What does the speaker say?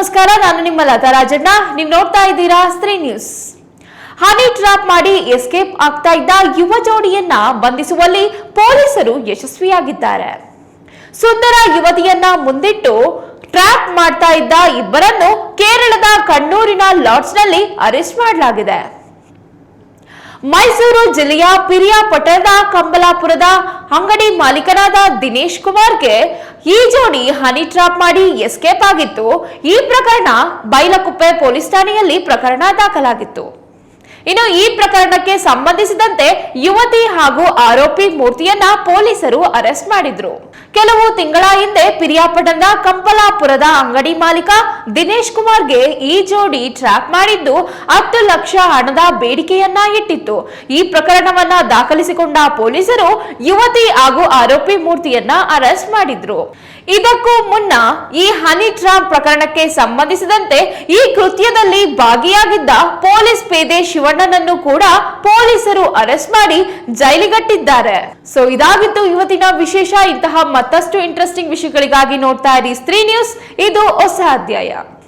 ನಮಸ್ಕಾರ, ನಾನು ನಿಮ್ಮ ಲತಾ ರಾಜಣ್ಣ. ನೀವು ನೋಡ್ತಾ ಇದ್ದೀರಾ ಸ್ತ್ರೀ ನ್ಯೂಸ್. ಹನಿ ಟ್ರಾಪ್ ಮಾಡಿ ಎಸ್ಕೇಪ್ ಆಗ್ತಾ ಇದ್ದ ಯುವ ಜೋಡಿಯನ್ನ ಬಂಧಿಸುವಲ್ಲಿ ಪೊಲೀಸರು ಯಶಸ್ವಿಯಾಗಿದ್ದಾರೆ. ಸುಂದರ ಯುವತಿಯನ್ನ ಮುಂದಿಟ್ಟು ಟ್ರ್ಯಾಪ್ ಮಾಡ್ತಾ ಇದ್ದ ಇಬ್ಬರನ್ನು ಕೇರಳದ ಕಣ್ಣೂರಿನ ಲಾಡ್ಜ್ನಲ್ಲಿ ಅರೆಸ್ಟ್ ಮಾಡಲಾಗಿದೆ. ಮೈಸೂರು ಜಿಲ್ಲೆಯ ಪಿರಿಯಾಪಟ್ಟಣದ ಕಂಬಲಾಪುರದ ಅಂಗಡಿ ಮಾಲೀಕನಾದ ದಿನೇಶ್ ಕುಮಾರ್ಗೆ ಈ ಜೋಡಿ ಹನಿ ಟ್ರಾಪ್ ಮಾಡಿ ಎಸ್ಕೇಪ್ ಆಗಿತ್ತು. ಈ ಪ್ರಕರಣ ಬೈಲಕುಪ್ಪೆ ಪೊಲೀಸ್ ಠಾಣೆಯಲ್ಲಿ ಪ್ರಕರಣ ದಾಖಲಾಗಿತ್ತು. ಇನ್ನು ಈ ಪ್ರಕರಣಕ್ಕೆ ಸಂಬಂಧಿಸಿದಂತೆ ಯುವತಿ ಹಾಗೂ ಆರೋಪಿ ಮೂರ್ತಿಯನ್ನ ಪೊಲೀಸರು ಅರೆಸ್ಟ್ ಮಾಡಿದ್ರು. ಕೆಲವು ತಿಂಗಳ ಹಿಂದೆ ಪಿರಿಯಾಪಟ್ಟಣದ ಕಂಬಲಾಪುರದ ಅಂಗಡಿ ಮಾಲೀಕ ದಿನೇಶ್ ಕುಮಾರ್ಗೆ ಈ ಜೋಡಿ ಟ್ರ್ಯಾಪ್ ಮಾಡಿದ್ದು 10 ಲಕ್ಷ ಹಣದ ಬೇಡಿಕೆಯನ್ನ ಇಟ್ಟಿತ್ತು. ಈ ಪ್ರಕರಣವನ್ನ ದಾಖಲಿಸಿಕೊಂಡ ಪೊಲೀಸರು ಯುವತಿ ಹಾಗೂ ಆರೋಪಿ ಮೂರ್ತಿಯನ್ನ ಅರೆಸ್ಟ್ ಮಾಡಿದ್ರು. ಇದಕ್ಕೂ ಮುನ್ನ ಈ ಹನಿ ಟ್ರಾಪ್ ಪ್ರಕರಣಕ್ಕೆ ಸಂಬಂಧಿಸಿದಂತೆ ಈ ಕೃತ್ಯದಲ್ಲಿ ಭಾಗಿಯಾಗಿದ್ದ ಪೊಲೀಸ್ ಪೇದೆ ಶಿವಣ್ಣನನ್ನು ಕೂಡ ಪೊಲೀಸರು ಅರೆಸ್ಟ್ ಮಾಡಿ ಜೈಲಿಗಟ್ಟಿದ್ದಾರೆ. ಸೊ ಇದಾಗಿತ್ತು ಇವತ್ತಿನ ವಿಶೇಷ. ಇಂತಹ ಮತ್ತಷ್ಟು ಇಂಟ್ರೆಸ್ಟಿಂಗ್ ವಿಷಯಗಳಿಗಾಗಿ ನೋಡ್ತಾ ಇರಿ ಸ್ತ್ರೀ ನ್ಯೂಸ್. ಇದು ಹೊಸ ಅಧ್ಯಾಯ.